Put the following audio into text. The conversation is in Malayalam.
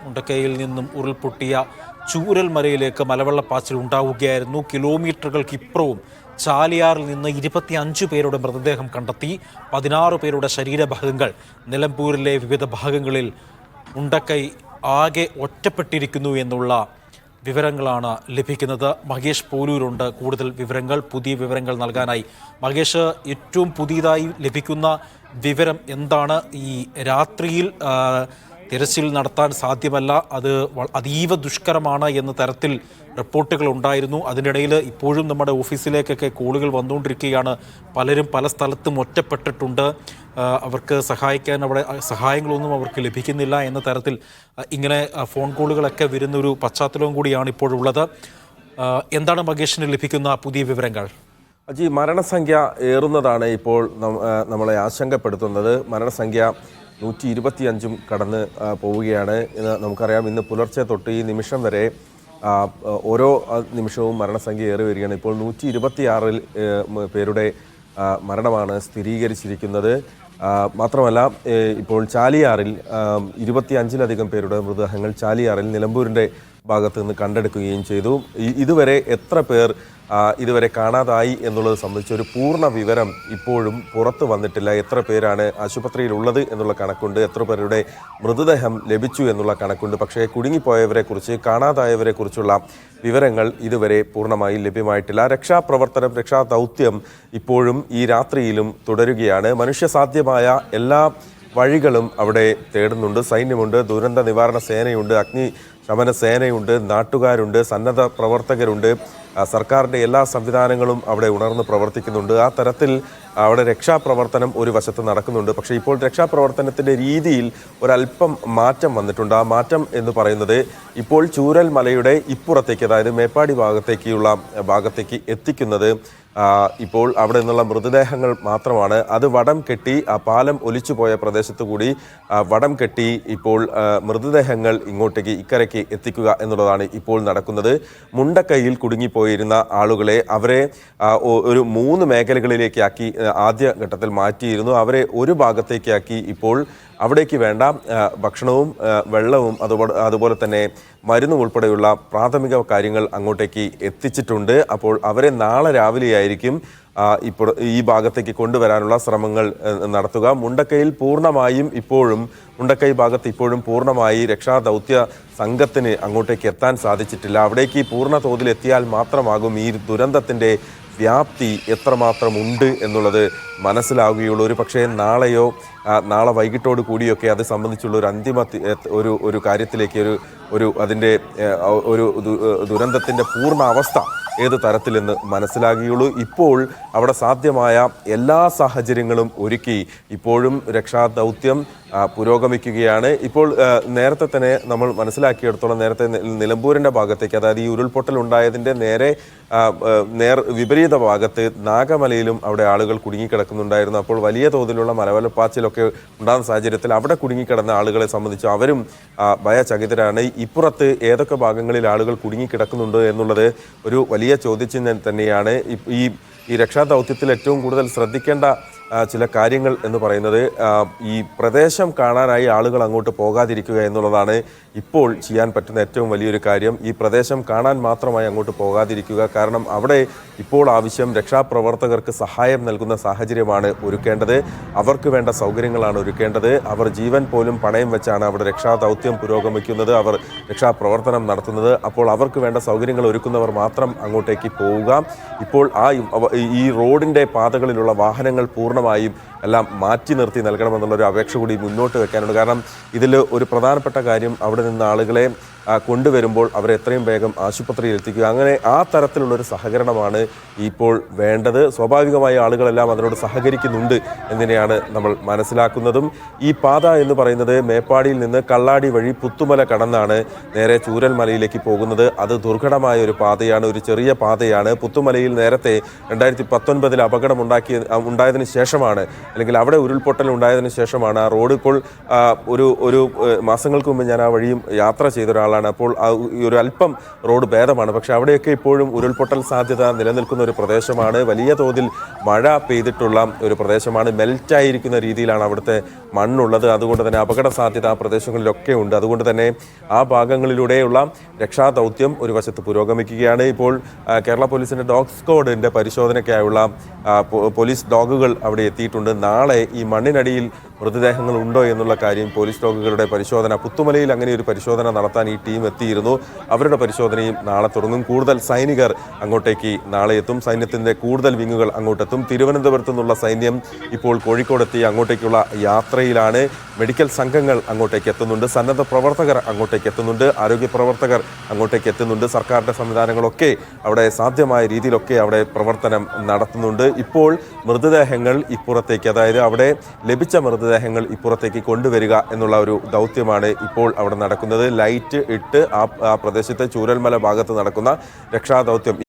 മുണ്ടക്കയിൽ നിന്നും ഉരുൾപൊട്ടിയ ചൂരൽമലയിലേക്ക് മലവെള്ളപ്പാച്ചിൽ ഉണ്ടാവുകയായിരുന്നു. കിലോമീറ്ററുകൾക്കിപ്പുറവും ചാലിയാറിൽ നിന്ന് 25 പേരുടെ മൃതദേഹം കണ്ടെത്തി. 16 പേരുടെ ശരീരഭാഗങ്ങൾ നിലമ്പൂരിലെ വിവിധ ഭാഗങ്ങളിൽ മുണ്ടക്കൈ ആകെ ഒറ്റപ്പെട്ടിരിക്കുന്നു എന്നുള്ള വിവരങ്ങളാണ് ലഭിക്കുന്നത്. മഹേഷ് പോലൂരുണ്ട് കൂടുതൽ വിവരങ്ങൾ, പുതിയ വിവരങ്ങൾ നൽകാനായി. മഹേഷ്, ഏറ്റവും പുതിയതായി ലഭിക്കുന്ന വിവരം എന്താണ്? ഈ രാത്രിയിൽ തിരച്ചിൽ നടത്താൻ സാധ്യമല്ല, അത് അതീവ ദുഷ്കരമാണ് എന്ന തരത്തിൽ റിപ്പോർട്ടുകൾ ഉണ്ടായിരുന്നു. അതിനിടയിൽ ഇപ്പോഴും നമ്മുടെ ഓഫീസിലേക്കൊക്കെ കോളുകൾ വന്നുകൊണ്ടിരിക്കുകയാണ്. പലരും പല സ്ഥലത്തും ഒറ്റപ്പെട്ടിട്ടുണ്ട്, അവർക്ക് സഹായിക്കാൻ അവിടെ സഹായങ്ങളൊന്നും അവർക്ക് ലഭിക്കുന്നില്ല എന്ന തരത്തിൽ ഇങ്ങനെ ഫോൺ കോളുകളൊക്കെ വരുന്നൊരു പശ്ചാത്തലവും കൂടിയാണ് ഇപ്പോഴുള്ളത്. എന്താണ് മഹേഷിന് ലഭിക്കുന്ന പുതിയ വിവരങ്ങൾ? അജി, മരണസംഖ്യ ഏറുന്നതാണ് ഇപ്പോൾ നമ്മളെ ആശങ്കപ്പെടുത്തുന്നത്. മരണസംഖ്യ 125 കടന്ന് പോവുകയാണ് എന്ന് നമുക്കറിയാം. ഇന്ന് പുലർച്ചെ തൊട്ട് ഈ നിമിഷം വരെ ഓരോ നിമിഷവും മരണസംഖ്യ ഏറി വരികയാണ്. ഇപ്പോൾ 126 പേരുടെ മരണമാണ് സ്ഥിരീകരിച്ചിരിക്കുന്നത്. മാത്രമല്ല, ഇപ്പോൾ ചാലിയാറിൽ 25ലധികം പേരുടെ മൃതദേഹങ്ങൾ ചാലിയാറിൽ നിലമ്പൂരിൻ്റെ ഭാഗത്ത് നിന്ന് കണ്ടെടുക്കുകയും ചെയ്തു. ഇതുവരെ എത്ര പേർ ഇതുവരെ കാണാതായി എന്നുള്ളത് സംബന്ധിച്ച് ഒരു പൂർണ്ണ വിവരം ഇപ്പോഴും പുറത്തു വന്നിട്ടില്ല. എത്ര പേരാണ് ആശുപത്രിയിലുള്ളത് എന്നുള്ള കണക്കുണ്ട്, എത്ര പേരുടെ മൃതദേഹം ലഭിച്ചു എന്നുള്ള കണക്കുണ്ട്. പക്ഷേ കുടുങ്ങിപ്പോയവരെക്കുറിച്ച്, കാണാതായവരെക്കുറിച്ചുള്ള വിവരങ്ങൾ ഇതുവരെ പൂർണ്ണമായി ലഭ്യമായിട്ടില്ല. രക്ഷാപ്രവർത്തനം, രക്ഷാദൗത്യം ഇപ്പോഴും ഈ രാത്രിയിലും തുടരുകയാണ്. മനുഷ്യസാധ്യമായ എല്ലാ വഴികളും അവിടെ തേടുന്നുണ്ട്. സൈന്യമുണ്ട്, ദുരന്ത നിവാരണ സേനയുണ്ട്, അഗ്നിശമന സേനയുണ്ട്, നാട്ടുകാരുണ്ട്, സന്നദ്ധ പ്രവർത്തകരുണ്ട്. സർക്കാരിൻ്റെ എല്ലാ സംവിധാനങ്ങളും അവിടെ ഉണർന്ന് പ്രവർത്തിക്കുന്നുണ്ട്. ആ തരത്തിൽ അവിടെ രക്ഷാപ്രവർത്തനം ഒരു വശത്ത് നടക്കുന്നുണ്ട്. പക്ഷേ ഇപ്പോൾ രക്ഷാപ്രവർത്തനത്തിൻ്റെ രീതിയിൽ ഒരല്പം മാറ്റം വന്നിട്ടുണ്ട്. ആ മാറ്റം എന്ന് പറയുന്നത് ഇപ്പോൾ ചൂരൽ മലയുടെ ഇപ്പുറത്തേക്ക്, അതായത് മേപ്പാടി ഭാഗത്തേക്ക് എത്തിക്കുന്നത് ഇപ്പോൾ അവിടെ നിന്നുള്ള മൃതദേഹങ്ങൾ മാത്രമാണ്. അത് വടം കെട്ടി, ആ പാലം ഒലിച്ചു പോയ പ്രദേശത്തു കൂടി വടം കെട്ടി ഇപ്പോൾ മൃതദേഹങ്ങൾ ഇങ്ങോട്ടേക്ക് ഇക്കരയ്ക്ക് എത്തിക്കുക എന്നുള്ളതാണ് ഇപ്പോൾ നടക്കുന്നത്. മുണ്ടക്കൈയിൽ കുടുങ്ങിപ്പോയിരുന്ന ആളുകളെ അവരെ ഒരു 3 മേഖലകളിലേക്കാക്കി ആദ്യ ഘട്ടത്തിൽ മാറ്റിയിരുന്നു. അവരെ ഒരു ഭാഗത്തേക്കാക്കി ഇപ്പോൾ അവിടേക്ക് വേണ്ട ഭക്ഷണവും വെള്ളവും അതുപോലെ തന്നെ മരുന്നും ഉൾപ്പെടെയുള്ള പ്രാഥമിക കാര്യങ്ങൾ അങ്ങോട്ടേക്ക് എത്തിച്ചിട്ടുണ്ട്. അപ്പോൾ അവരെ നാളെ രാവിലെയായിരിക്കും ഇപ്പോൾ ഈ ഭാഗത്തേക്ക് കൊണ്ടുവരാനുള്ള ശ്രമങ്ങൾ നടത്തുക. മുണ്ടക്കൈ ഭാഗത്ത് ഇപ്പോഴും പൂർണ്ണമായി രക്ഷാദൗത്യ സംഘത്തിന് അങ്ങോട്ടേക്ക് എത്താൻ സാധിച്ചിട്ടില്ല. അവിടേക്ക് പൂർണ്ണ തോതിൽ എത്തിയാൽ മാത്രമാകും ഈ ദുരന്തത്തിൻ്റെ വ്യാപ്തി എത്രമാത്രം ഉണ്ട് എന്നുള്ളത് മനസ്സിലാവുകയുള്ളൂ. ഒരു പക്ഷേ നാളെ വൈകിട്ടോട് കൂടിയൊക്കെ അത് സംബന്ധിച്ചുള്ള ഒരു അന്തിമ ഒരു കാര്യത്തിലേക്ക് അതിൻ്റെ ഒരു ദുരന്തത്തിൻ്റെ പൂർണ്ണ അവസ്ഥ ഏത് തരത്തിലെന്ന് മനസ്സിലാകുകയുള്ളൂ. ഇപ്പോൾ അവിടെ സാധ്യമായ എല്ലാ സാഹചര്യങ്ങളും ഒരുക്കി ഇപ്പോഴും രക്ഷാദൗത്യം പുരോഗമിക്കുകയാണ്. ഇപ്പോൾ നേരത്തെ തന്നെ നമ്മൾ മനസ്സിലാക്കിയെടുത്തോളം നേരത്തെ നിലമ്പൂരിൻ്റെ ഭാഗത്തേക്ക്, അതായത് ഈ ഉരുൾപൊട്ടൽ ഉണ്ടായതിൻ്റെ വിപരീത ഭാഗത്ത് നാഗമലയിലും അവിടെ ആളുകൾ കുടുങ്ങിക്കിടക്കുന്നുണ്ടായിരുന്നു. അപ്പോൾ വലിയ തോതിലുള്ള മലവെള്ളപ്പാച്ചിലൊക്കെ ഉണ്ടാകുന്ന സാഹചര്യത്തിൽ അവിടെ കുടുങ്ങിക്കിടന്ന ആളുകളെ സംബന്ധിച്ച് അവരും ഭയചകിതരാണ്. ഇപ്പുറത്ത് ഏതൊക്കെ ഭാഗങ്ങളിൽ ആളുകൾ കുടുങ്ങിക്കിടക്കുന്നുണ്ട് എന്നുള്ളത് ഒരു വലിയ ചോദ്യചിഹ്നം തന്നെയാണ്. ഈ രക്ഷാദൗത്യത്തിൽ ഏറ്റവും കൂടുതൽ ശ്രദ്ധിക്കേണ്ട ചില കാര്യങ്ങൾ എന്ന് പറയുന്നത് ഈ പ്രദേശം കാണാനായി ആളുകൾ അങ്ങോട്ട് പോകാതിരിക്കുക എന്നുള്ളതാണ് ഇപ്പോൾ ചെയ്യാൻ പറ്റുന്ന ഏറ്റവും വലിയൊരു കാര്യം. ഈ പ്രദേശം കാണാൻ മാത്രമായി അങ്ങോട്ട് പോകാതിരിക്കുക. കാരണം അവിടെ ഇപ്പോൾ ആവശ്യം രക്ഷാപ്രവർത്തകർക്ക് സഹായം നൽകുന്ന സാഹചര്യമാണ് ഒരുക്കേണ്ടത്. അവർക്ക് വേണ്ട സൗകര്യങ്ങളാണ് ഒരുക്കേണ്ടത്. അവർ ജീവൻ പോലും പണയം വെച്ചാണ് അവിടെ രക്ഷാദൗത്യം പുരോഗമിക്കുന്നത്, അവർ രക്ഷാപ്രവർത്തനം നടത്തുന്നത്. അപ്പോൾ അവർക്ക് വേണ്ട സൗകര്യങ്ങൾ ഒരുക്കുന്നവർ മാത്രം അങ്ങോട്ടേക്ക് പോവുക. ഇപ്പോൾ ഈ റോഡിൻ്റെ പാതകളിലുള്ള വാഹനങ്ങൾ പൂർണ്ണമായും എല്ലാം മാറ്റി നിർത്തി നൽകണമെന്നുള്ളൊരു അപേക്ഷ കൂടി മുന്നോട്ട് വെക്കാനുണ്ട്. കാരണം ഇതിൽ ഒരു പ്രധാനപ്പെട്ട കാര്യം അവിടെ നിന്ന് ആളുകളെ കൊണ്ടുവരുമ്പോൾ അവരെ എത്രയും വേഗം ആശുപത്രിയിൽ എത്തിക്കുക. അങ്ങനെ ആ തരത്തിലുള്ളൊരു സഹകരണമാണ് ഇപ്പോൾ വേണ്ടത്. സ്വാഭാവികമായി ആളുകളെല്ലാം അതിനോട് സഹകരിക്കുന്നുണ്ട് എന്നതിനെയാണ് നമ്മൾ മനസ്സിലാക്കുന്നതും. ഈ പാത എന്ന് പറയുന്നത് മേപ്പാടിയിൽ നിന്ന് കള്ളാടി വഴി പുത്തുമല കടന്നാണ് നേരെ ചൂരൽമലയിലേക്ക് പോകുന്നത്. അത് ദുർഘടമായ ഒരു പാതയാണ്, ഒരു ചെറിയ പാതയാണ്. പുത്തുമലയിൽ നേരത്തെ 2019 അപകടം ഉണ്ടായതിനു ശേഷമാണ്, അല്ലെങ്കിൽ അവിടെ ഉരുൾപൊട്ടൽ ഉണ്ടായതിനു ശേഷമാണ് ആ റോഡ് ഇപ്പോൾ ഒരു മാസങ്ങൾക്ക് മുമ്പ് ഞാൻ ആ വഴിയും യാത്ര ചെയ്ത ഒരാളാണ്. ഭാഗങ്ങളാണ്. അപ്പോൾ ഈ ഒരു അല്പം റോഡ് ഭേദമാണ്. പക്ഷെ അവിടെയൊക്കെ ഇപ്പോഴും ഉരുൾപൊട്ടൽ സാധ്യത നിലനിൽക്കുന്ന ഒരു പ്രദേശമാണ്. വലിയ തോതിൽ മഴ പെയ്തിട്ടുള്ള ഒരു പ്രദേശമാണ്. മെൽറ്റായിരിക്കുന്ന രീതിയിലാണ് അവിടുത്തെ മണ്ണുള്ളത്. അതുകൊണ്ട് തന്നെ അപകട സാധ്യത ആ പ്രദേശങ്ങളിലൊക്കെ ഉണ്ട്. അതുകൊണ്ട് തന്നെ ആ ഭാഗങ്ങളിലൂടെയുള്ള രക്ഷാദൗത്യം ഒരു വശത്ത് പുരോഗമിക്കുകയാണ്. ഇപ്പോൾ കേരള പോലീസിന്റെ ഡോഗ് സ്ക്വാഡിന്റെ പരിശോധനയ്ക്കായുള്ള പോലീസ് ഡോഗുകൾ അവിടെ എത്തിയിട്ടുണ്ട്. നാളെ ഈ മണ്ണിനടിയിൽ മൃതദേഹങ്ങൾ ഉണ്ടോ എന്നുള്ള കാര്യം പോലീസ് ഡോഗുകളുടെ പരിശോധന, പുത്തുമലയിൽ അങ്ങനെ ഒരു പരിശോധന നടത്താൻ ഈ ടീം എത്തിയിരുന്നു. അവരുടെ പരിശോധനയും നാളെ തുടങ്ങും. കൂടുതൽ സൈനികർ അങ്ങോട്ടേക്ക് നാളെ എത്തും. സൈന്യത്തിന്റെ കൂടുതൽ വിങ്ങുകൾ അങ്ങോട്ടെത്തും. തിരുവനന്തപുരത്തു നിന്നുള്ള സൈന്യം ഇപ്പോൾ കോഴിക്കോടെത്തി അങ്ങോട്ടേക്കുള്ള യാത്രയിലാണ്. മെഡിക്കൽ സംഘങ്ങൾ അങ്ങോട്ടേക്ക് എത്തുന്നുണ്ട്. സന്നദ്ധ പ്രവർത്തകർ അങ്ങോട്ടേക്ക് എത്തുന്നുണ്ട്. ആരോഗ്യ പ്രവർത്തകർ അങ്ങോട്ടേക്ക് എത്തുന്നുണ്ട്. സർക്കാരിന്റെ സംവിധാനങ്ങളൊക്കെ അവിടെ സാധ്യമായ രീതിയിലൊക്കെ അവിടെ പ്രവർത്തനം നടത്തുന്നുണ്ട്. ഇപ്പോൾ മൃതദേഹങ്ങൾ ഇപ്പുറത്തേക്ക്, അതായത് അവിടെ ലഭിച്ച മൃതദേഹങ്ങൾ ഇപ്പുറത്തേക്ക് കൊണ്ടുവരിക എന്നുള്ള ഒരു ദൗത്യമാണ് ഇപ്പോൾ അവിടെ നടക്കുന്നത്. ലൈറ്റ് ഇട്ട് ആ പ്രദേശത്തെ ചൂരൽമല ഭാഗത്ത് നടക്കുന്ന രക്ഷാദൗത്യം